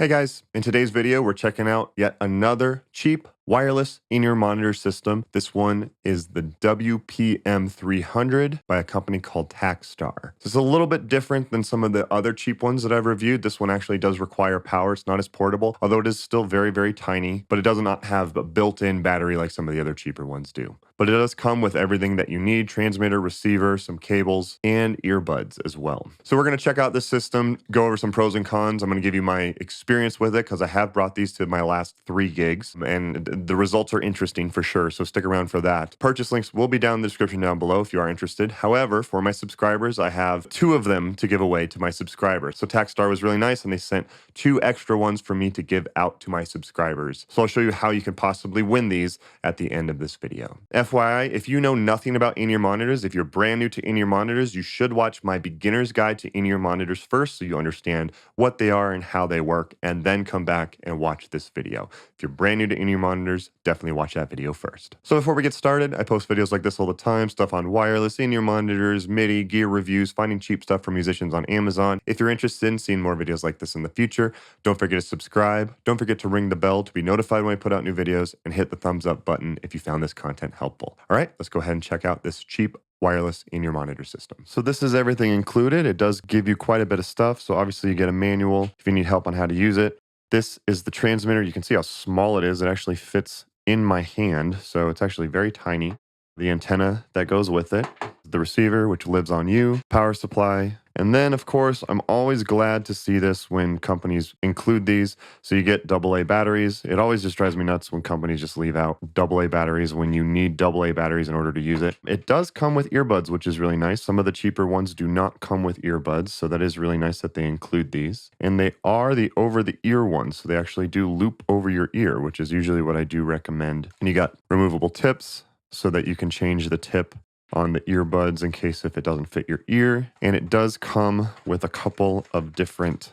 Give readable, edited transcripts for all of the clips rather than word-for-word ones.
Hey guys, in today's video, we're checking out yet another cheap wireless in-ear monitor system. This one is the WPM 300 by a company called Takstar. This is a little bit different than some of the other cheap ones that I've reviewed. This one actually does require power. It's not as portable, although it is still very, very tiny, but it does not have a built-in battery like some of the other cheaper ones do. But it does come with everything that you need: transmitter, receiver, some cables, and earbuds as well. So we're going to check out this system, go over some pros and cons. I'm going to give you my experience with it because I have brought these to my last 3 gigs, and the results are interesting for sure, so stick around for that. Purchase links will be down in the description down below if you are interested. However, for my subscribers, I have 2 of them to give away to my subscribers. So Takstar was really nice, and they sent 2 extra ones for me to give out to my subscribers. So I'll show you how you can possibly win these at the end of this video. FYI, if you know nothing about in-ear monitors, if you're brand new to in-ear monitors, you should watch my beginner's guide to in-ear monitors first so you understand what they are and how they work, and then come back and watch this video. If you're brand new to in-ear monitors, definitely watch that video first. So before we get started, I post videos like this all the time, stuff on wireless, in-ear monitors, MIDI, gear reviews, finding cheap stuff for musicians on Amazon. If you're interested in seeing more videos like this in the future, don't forget to subscribe. Don't forget to ring the bell to be notified when I put out new videos, and hit the thumbs up button if you found this content helpful. All right, let's go ahead and check out this cheap wireless in-ear monitor system. So this is everything included. It does give you quite a bit of stuff. So obviously you get a manual if you need help on how to use it. This is the transmitter. You can see how small it is. It actually fits in my hand, so it's actually very tiny. The antenna that goes with it, the receiver, which lives on you, power supply, and then of course I'm always glad to see this when companies include these. So you get AA batteries. It always just drives me nuts when companies just leave out AA batteries when you need AA batteries in order to use it. It does come with earbuds, which is really nice. Some of the cheaper ones do not come with earbuds, so that is really nice that they include these. And they are the over-the-ear ones, so they actually do loop over your ear, which is usually what I do recommend. And you got removable tips so that you can change the tip on the earbuds in case if it doesn't fit your ear. And it does come with a couple of different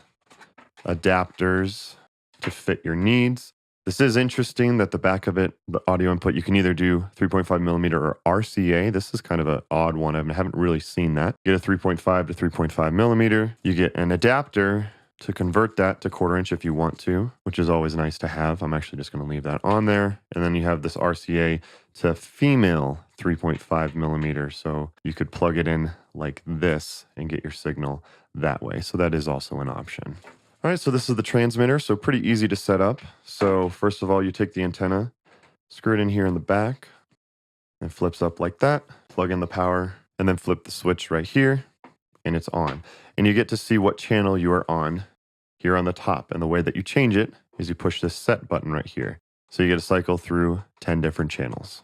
adapters to fit your needs. This is interesting that the back of it, the audio input, you can either do 3.5 millimeter or RCA. This is kind of an odd one. I haven't really seen that. You get a 3.5 to 3.5 millimeter. You get an adapter to convert that to 1/4 inch if you want to, which is always nice to have. I'm actually just going to leave that on there. And then you have this RCA to female 3.5 millimeter. So you could plug it in like this and get your signal that way. So that is also an option. All right, so this is the transmitter. So pretty easy to set up. So first of all, you take the antenna, screw it in here in the back, and flips up like that. Plug in the power, and then flip the switch right here, and it's on. And you get to see what channel you are on here on the top. And the way that you change it is you push this set button right here. So you get to cycle through 10 different channels.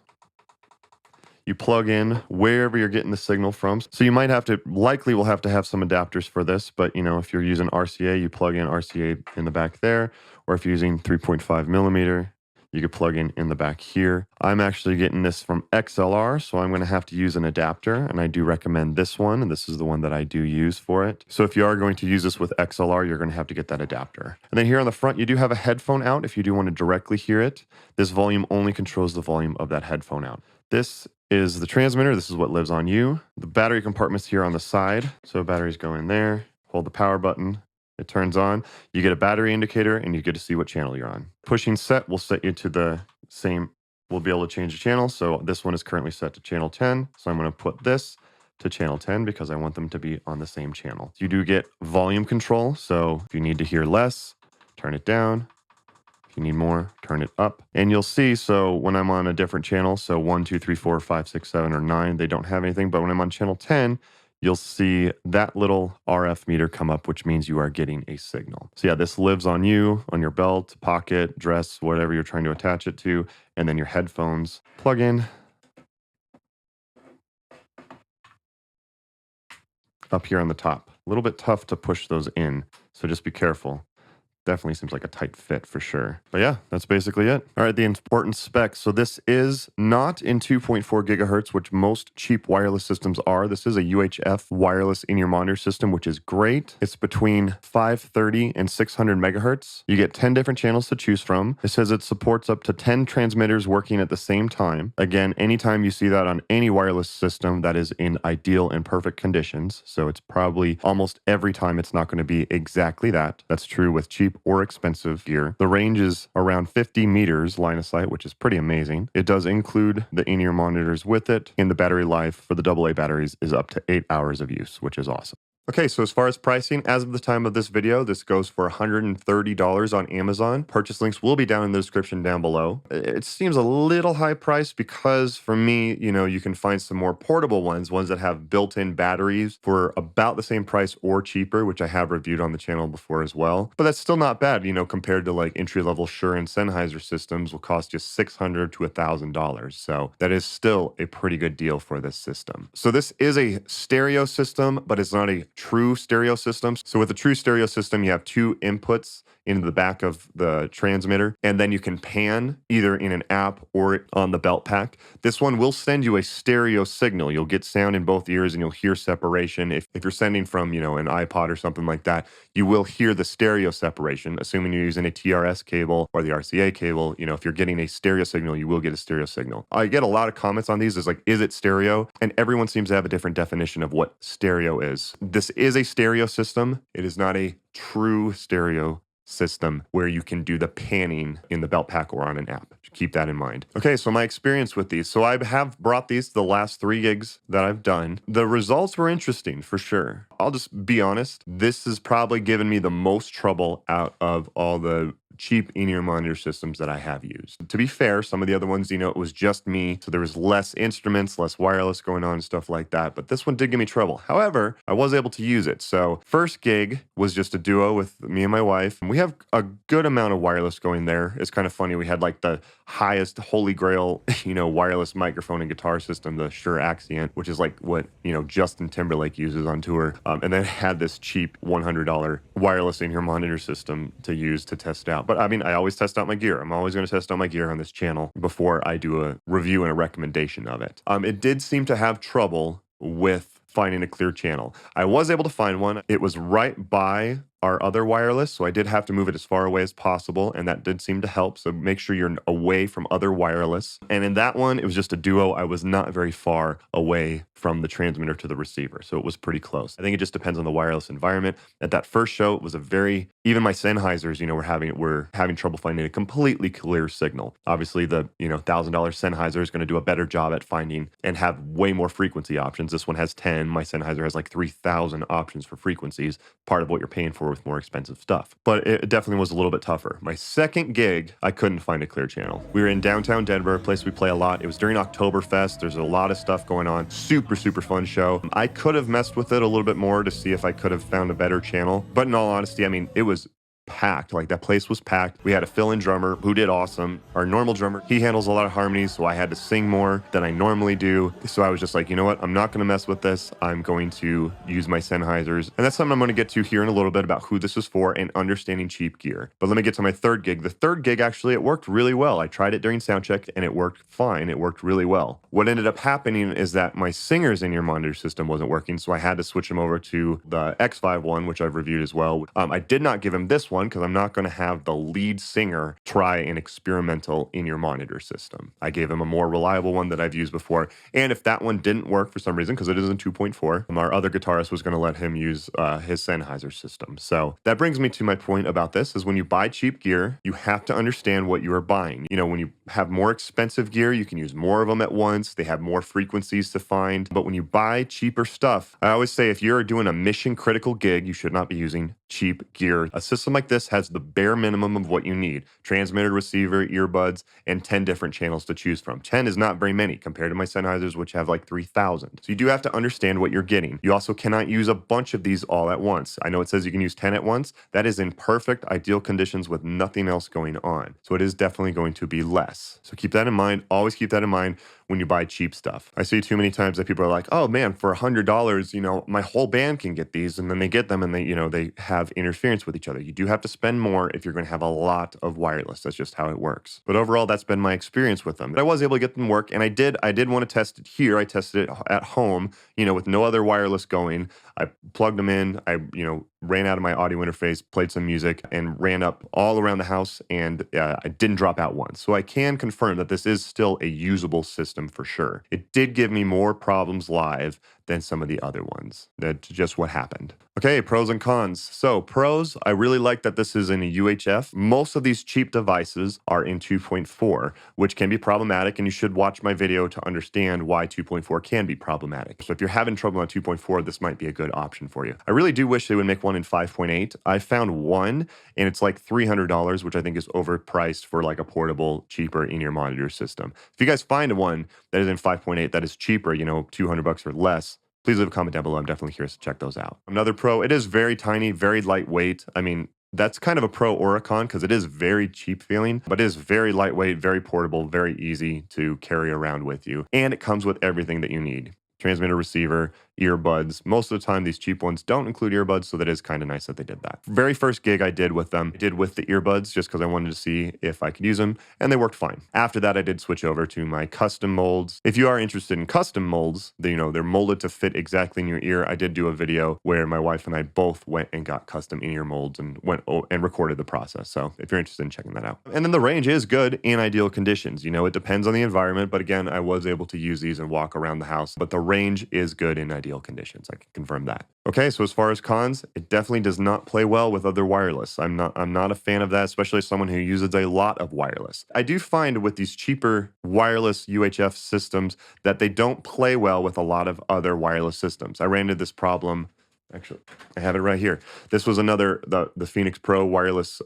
You plug in wherever you're getting the signal from. So you might have to, likely will have to have some adapters for this, but you know, if you're using RCA, you plug in RCA in the back there, or if you're using 3.5 millimeter, you could plug in the back here. I'm actually getting this from XLR, so I'm going to have to use an adapter, and I do recommend this one, and this is the one that I do use for it. So if you are going to use this with XLR, you're going to have to get that adapter. And then here on the front, you do have a headphone out if you do want to directly hear it. This volume only controls the volume of that headphone out. This is the transmitter. This is what lives on you. The battery compartment's here on the side. So batteries go in there, hold the power button. It turns on, you get a battery indicator, and you get to see what channel you're on. Pushing set will set you to the same, we'll be able to change the channel. So this one is currently set to channel 10. So I'm going to put this to channel 10 because I want them to be on the same channel. You do get volume control. So if you need to hear less, turn it down. If you need more, turn it up. And you'll see, so when I'm on a different channel, so 1, 2, 3, 4, 5, 6, 7, or 9, they don't have anything. But when I'm on channel 10, you'll see that little RF meter come up, which means you are getting a signal. So yeah, this lives on you, on your belt, pocket, dress, whatever you're trying to attach it to, and then your headphones plug in up here on the top. A little bit tough to push those in, so just be careful. Definitely seems like a tight fit for sure. But yeah, that's basically it. All right, the important specs. So this is not in 2.4 gigahertz, which most cheap wireless systems are. This is a UHF wireless in-ear monitor system, which is great. It's between 530 and 600 megahertz. You get 10 different channels to choose from. It says it supports up to 10 transmitters working at the same time. Again, anytime you see that on any wireless system, that is in ideal and perfect conditions. So it's probably almost every time it's not going to be exactly that. That's true with cheap cheap or expensive gear. The range is around 50 meters line of sight, which is pretty amazing. It does include the in-ear monitors with it, and the battery life for the AA batteries is up to 8 hours of use, which is awesome. Okay, so as far as pricing, as of the time of this video, this goes for $130 on Amazon. Purchase links will be down in the description down below. It seems a little high priced because for me, you can find some more portable ones that have built-in batteries for about the same price or cheaper, which I have reviewed on the channel before as well. But that's still not bad, compared to like entry-level SHURE and Sennheiser systems will cost you $600 to $1,000. So that is still a pretty good deal for this system. So this is a stereo system, but it's not a true stereo systems. So with a true stereo system, you have two inputs into the back of the transmitter, and then you can pan either in an app or on the belt pack. This one will send you a stereo signal. You'll get sound in both ears and you'll hear separation. If you're sending from, an iPod or something like that, you will hear the stereo separation, assuming you're using a TRS cable or the RCA cable. If you're getting a stereo signal, you will get a stereo signal. I get a lot of comments on these is like, is it stereo? And everyone seems to have a different definition of what stereo is. This is a stereo system. It is not a true stereo system where you can do the panning in the belt pack or on an app. Keep that in mind. Okay, so my experience with these. So I have brought these to the last 3 gigs that I've done. The results were interesting for sure. I'll just be honest. This has probably given me the most trouble out of all the cheap in-ear monitor systems that I have used. To be fair, some of the other ones, it was just me, so there was less instruments, less wireless going on, stuff like that, but this one did give me trouble. However, I was able to use it. So first gig was just a duo with me and my wife. We have a good amount of wireless going there. It's kind of funny. We had like the highest holy grail, wireless microphone and guitar system, the SHURE Accent, which is like what, Justin Timberlake uses on tour. And then had this cheap $100 wireless in-ear monitor system to use to test out. But I always test out my gear. I'm always going to test out my gear on this channel before I do a review and a recommendation of it. It did seem to have trouble with finding a clear channel. I was able to find one. It was right by our other wireless, so I did have to move it as far away as possible, and that did seem to help. So make sure you're away from other wireless. And in that one, it was just a duo. I was not very far away from the transmitter to the receiver, so it was pretty close. I think it just depends on the wireless environment. At that first show, it was even my Sennheisers, were having trouble finding a completely clear signal. Obviously, the $1,000 Sennheiser is going to do a better job at finding and have way more frequency options. This one has 10. My Sennheiser has like 3,000 options for frequencies, part of what you're paying for with more expensive stuff. But it definitely was a little bit tougher. My second gig, I couldn't find a clear channel. We were in downtown Denver, a place we play a lot. It was during Oktoberfest. There's a lot of stuff going on. Super, super fun show. I could have messed with it a little bit more to see if I could have found a better channel. But in all honesty, it was packed. Like, that place was packed. We had a fill-in drummer who did awesome. Our normal drummer, he handles a lot of harmonies, so I had to sing more than I normally do. So I was just like, you know what? I'm not going to mess with this. I'm going to use my Sennheisers. And that's something I'm going to get to here in a little bit about who this is for and understanding cheap gear. But let me get to my third gig. The third gig, actually, it worked really well. I tried it during sound check and it worked fine. It worked really well. What ended up happening is that my singer's in-ear monitor system wasn't working, so I had to switch him over to the XVIVE one, which I've reviewed as well. I did not give him this one because I'm not going to have the lead singer try an experimental in-ear monitor system. I gave him a more reliable one that I've used before. And if that one didn't work for some reason, because it isn't 2.4, our other guitarist was going to let him use his Sennheiser system. So that brings me to my point about this, is when you buy cheap gear, you have to understand what you are buying. When you have more expensive gear, you can use more of them at once. They have more frequencies to find. But when you buy cheaper stuff, I always say if you're doing a mission critical gig, you should not be using cheap gear. A system like this has the bare minimum of what you need: transmitter, receiver, earbuds, and 10 different channels to choose from. 10 is not very many compared to my Sennheisers, which have like 3,000. So you do have to understand what you're getting. You also cannot use a bunch of these all at once. I know it says you can use 10 at once. That is in perfect, ideal conditions with nothing else going on. So it is definitely going to be less. So keep that in mind. Always keep that in mind when you buy cheap stuff. I see too many times that people are like, oh man, for $100, my whole band can get these, and then they get them and they have interference with each other. You do have to spend more if you're going to have a lot of wireless. That's just how it works. But overall, that's been my experience with them. But I was able to get them to work, and I did want to test it here. I tested it at home, with no other wireless going. I plugged them in. I, ran out of my audio interface, played some music, and ran up all around the house, and I didn't drop out once. So I can confirm that this is still a usable system for sure. It did give me more problems live than some of the other ones. That's just what happened. Okay, pros and cons. So pros, I really like that this is in a UHF. Most of these cheap devices are in 2.4, which can be problematic, and you should watch my video to understand why 2.4 can be problematic. So if you're having trouble on 2.4, this might be a good option for you. I really do wish they would make one in 5.8. I found one, and it's like $300, which I think is overpriced for like a portable, cheaper in-ear monitor system. If you guys find one that is in 5.8 that is cheaper, you know, $200 or less, please leave a comment down below. I'm definitely curious to check those out. Another pro, it is very tiny, very lightweight. I mean, that's kind of a pro or a con because it is very cheap feeling, but it is very lightweight, very portable, very easy to carry around with you. And it comes with everything that you need. Transmitter, receiver, earbuds. Most of the time, these cheap ones don't include earbuds, so that is kind of nice that they did that. Very first gig I did with them, I did with the earbuds just because I wanted to see if I could use them, and they worked fine. After that, I did switch over to my custom molds. If you are interested in custom molds, you know, they're molded to fit exactly in your ear. I did do a video where my wife and I both went and got custom in-ear molds and went and recorded the process. So if you're interested in checking that out. And then the range is good in ideal conditions. You know, it depends on the environment, but again, I was able to use these and walk around the house, but the range is good in ideal conditions. I can confirm that. Okay, so as far as cons, it definitely does not play well with other wireless. I'm not a fan of that, especially as someone who uses a lot of wireless. I do find with these cheaper wireless UHF systems that they don't play well with a lot of other wireless systems. I ran into this problem. Actually, I have it right here. This was another, the PHENYX Pro wireless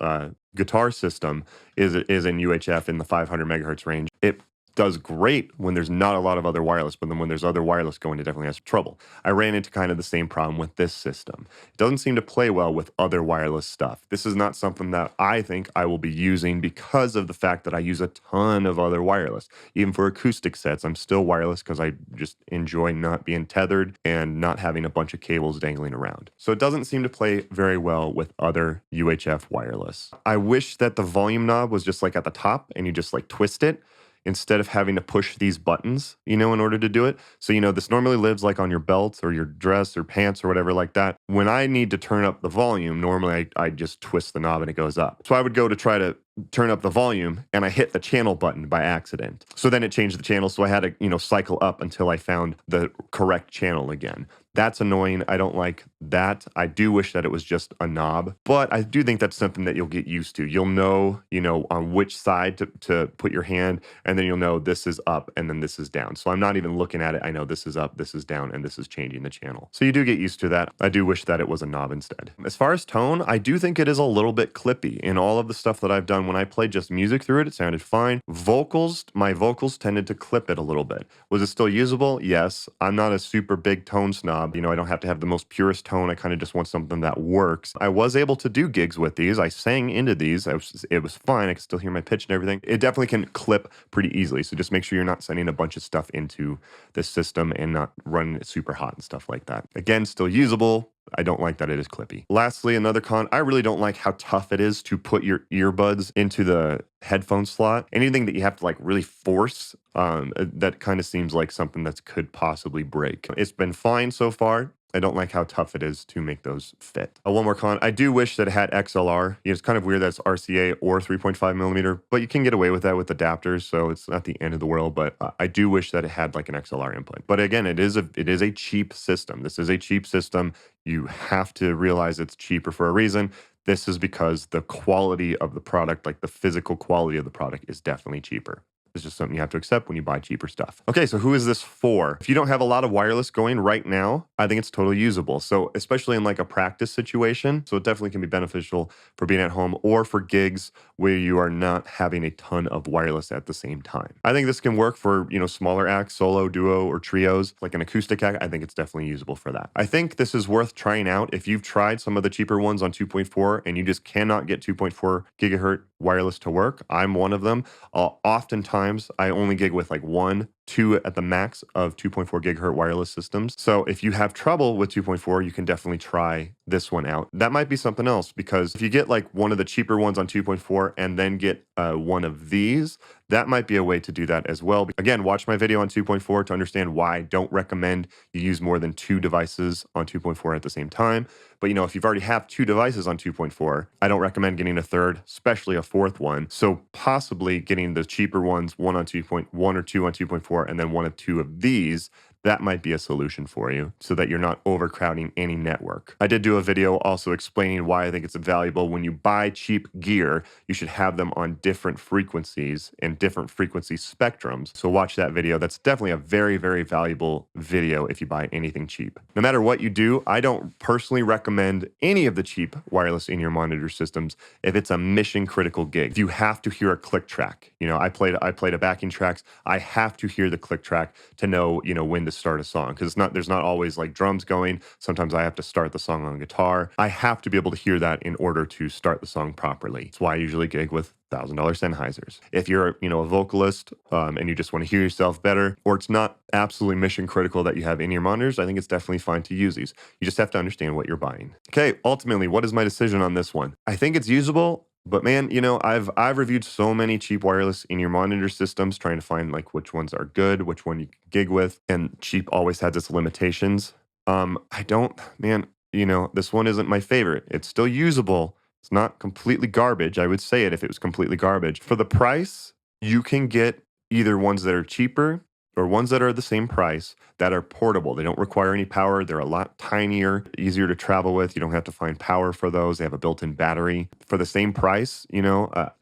guitar system is in UHF in the 500 megahertz range. It does great when there's not a lot of other wireless, but then when there's other wireless going, it definitely has trouble. I ran into kind of the same problem with this system. It doesn't seem to play well with other wireless stuff. This is not something that I think I will be using because of the fact that I use a ton of other wireless. Even for acoustic sets, I'm still wireless because I just enjoy not being tethered and not having a bunch of cables dangling around. So it doesn't seem to play very well with other UHF wireless. I wish that the volume knob was just like at the top and you just like twist it, instead of having to push these buttons, you know, in order to do it. So, you know, this normally lives like on your belt or your dress or pants or whatever like that. When I need to turn up the volume, normally I just twist the knob and it goes up. So I would go to try to turn up the volume and I hit the channel button by accident. So then it changed the channel. So I had to, you know, cycle up until I found the correct channel again. That's annoying. I don't like that. I do wish that it was just a knob, but I do think that's something that you'll get used to. You'll know, you know, on which side to put your hand, and then you'll know this is up and then this is down. So I'm not even looking at it. I know this is up, this is down, and this is changing the channel. So you do get used to that. I do wish that it was a knob instead. As far as tone, I do think it is a little bit clippy. In all of the stuff that I've done, when I played just music through it, it sounded fine. Vocals, my vocals tended to clip it a little bit. Was it still usable? Yes. I'm not a super big tone snob. You know, I don't have to have the most purest tone. I kind of just want something that works. I was able to do gigs with these. I sang into these. It was fine. I could still hear my pitch and everything. It definitely can clip pretty easily. So just make sure you're not sending a bunch of stuff into this system and not running it super hot and stuff like that. Again, still usable. I don't like that it is clippy. Lastly, another con, I really don't like how tough it is to put your earbuds into the headphone slot. Anything that you have to like really force, that kind of seems like something that could possibly break. It's been fine so far. I don't like how tough it is to make those fit. One more con, I do wish that it had XLR. It's kind of weird that it's RCA or 3.5 millimeter, but you can get away with that with adapters, so it's not the end of the world, but I do wish that it had like an XLR input. But again, it is a cheap system. This is a cheap system. You have to realize it's cheaper for a reason. This is because the quality of the product, like the physical quality of the product, is definitely cheaper. It's just something you have to accept when you buy cheaper stuff. Okay, so who is this for? If you don't have a lot of wireless going right now, I think it's totally usable. So especially in like a practice situation, so it definitely can be beneficial for being at home or for gigs where you are not having a ton of wireless at the same time. I think this can work for, you know, smaller acts, solo, duo, or trios, like an acoustic act. I think it's definitely usable for that. I think this is worth trying out. If you've tried some of the cheaper ones on 2.4 and you just cannot get 2.4 gigahertz wireless to work, I'm one of them. Oftentimes I only gig with like 1 2 at the max of 2.4 gigahertz wireless systems. So if you have trouble with 2.4, you can definitely try this one out. That might be something else, because if you get like one of the cheaper ones on 2.4 and then get one of these, that might be a way to do that as well. Again, watch my video on 2.4 to understand why I don't recommend you use more than 2 devices on 2.4 at the same time. But if you've already have 2 devices on 2.4, I don't recommend getting a third, especially a fourth one. So possibly getting the cheaper ones, one on 2.1 or 2 on 2.4, and then one of 2 of these. That might be a solution for you so that you're not overcrowding any network. I did do a video also explaining why I think it's valuable when you buy cheap gear, you should have them on different frequencies and different frequency spectrums. So watch that video. That's definitely a very, very valuable video if you buy anything cheap. No matter what you do, I don't personally recommend any of the cheap wireless in-ear monitor systems if it's a mission critical gig. If you have to hear a click track, I played a backing tracks. I have to hear the click track to know, when to start a song, because there's not always like drums going. Sometimes I have to start the song on guitar. I have to be able to hear that in order to start the song properly. That's why I usually gig with $1,000 Sennheisers. If you're a vocalist and you just want to hear yourself better, or it's not absolutely mission critical that you have in-ear monitors, I think it's definitely fine to use these. You just have to understand what you're buying. Okay, ultimately, what is my decision on this one? I think it's usable. But man, I've reviewed so many cheap wireless in-ear monitor systems trying to find like which ones are good, which one you can gig with, and cheap always has its limitations. This one isn't my favorite. It's still usable. It's not completely garbage. I would say it if it was completely garbage. For the price, you can get either ones that are cheaper or ones that are the same price that are portable. They don't require any power. They're a lot tinier, easier to travel with. You don't have to find power for those. They have a built-in battery. For the same price,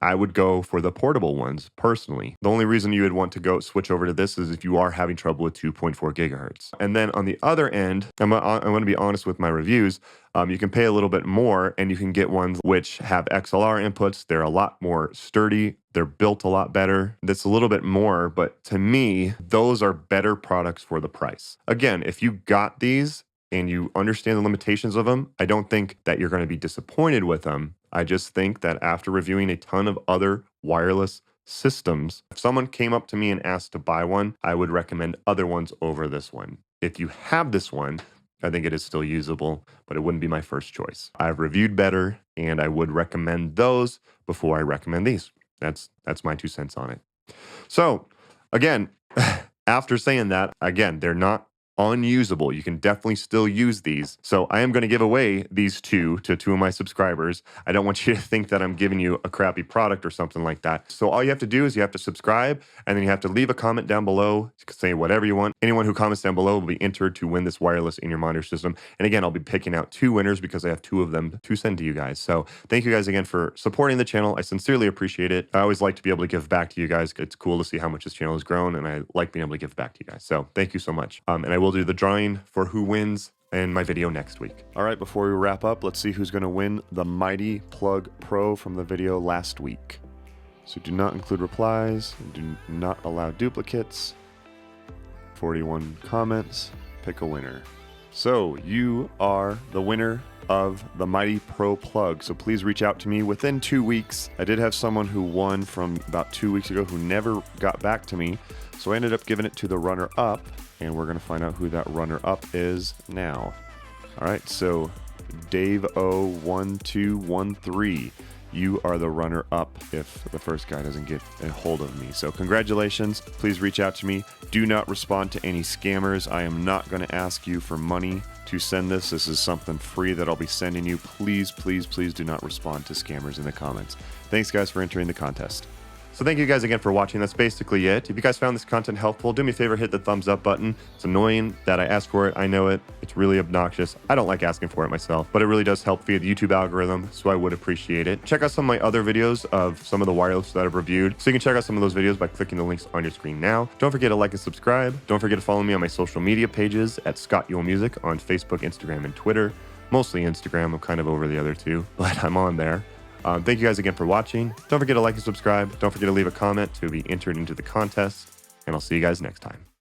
I would go for the portable ones personally. The only reason you would want to go switch over to this is if you are having trouble with 2.4 gigahertz. And then on the other end, I'm going to be honest with my reviews. You can pay a little bit more and you can get ones which have XLR inputs. They're a lot more sturdy. They're built a lot better. That's a little bit more, but to me, those are better products for the price. Again, if you got these and you understand the limitations of them, I don't think that you're going to be disappointed with them. I just think that after reviewing a ton of other wireless systems, if someone came up to me and asked to buy one, I would recommend other ones over this one. If you have this one, I think it is still usable, but it wouldn't be my first choice. I've reviewed better, and I would recommend those before I recommend these. That's my 2 cents on it. So, again, after saying that, again, they're not unusable. You can definitely still use these. So I am going to give away these 2 to 2 of my subscribers. I don't want you to think that I'm giving you a crappy product or something like that. So all you have to do is you have to subscribe, and then you have to leave a comment down below. You can say whatever you want. Anyone who comments down below will be entered to win this wireless in-ear monitor system. And again, I'll be picking out 2 winners because I have 2 of them to send to you guys. So thank you guys again for supporting the channel. I sincerely appreciate it. I always like to be able to give back to you guys. It's cool to see how much this channel has grown, and I like being able to give back to you guys. So thank you so much. And I will do the drawing for who wins in my video next week. All right, before we wrap up, let's see who's going to win the Mighty Plug Pro from the video last week. So do not include replies, do not allow duplicates. 41 comments, pick a winner. So you are the winner of the Mighty Pro Plug. So please reach out to me within 2 weeks. I did have someone who won from about 2 weeks ago who never got back to me. So I ended up giving it to the runner-up, and we're going to find out who that runner-up is now. All right, so Dave O1213, you are the runner-up if the first guy doesn't get a hold of me. So congratulations. Please reach out to me. Do not respond to any scammers. I am not going to ask you for money to send this. This is something free that I'll be sending you. Please, please, please do not respond to scammers in the comments. Thanks, guys, for entering the contest. So thank you guys again for watching. That's basically it. If you guys found this content helpful, do me a favor, hit the thumbs up button. It's annoying that I ask for it. I know it. It's really obnoxious. I don't like asking for it myself, but it really does help feed the YouTube algorithm, so I would appreciate it. Check out some of my other videos of some of the wireless that I've reviewed. So you can check out some of those videos by clicking the links on your screen now. Don't forget to like and subscribe. Don't forget to follow me on my social media pages at Scott Yule Music on Facebook, Instagram, and Twitter. Mostly Instagram. I'm kind of over the other two, but I'm on there. Thank you guys again for watching. Don't forget to like and subscribe. Don't forget to leave a comment to be entered into the contest, and I'll see you guys next time.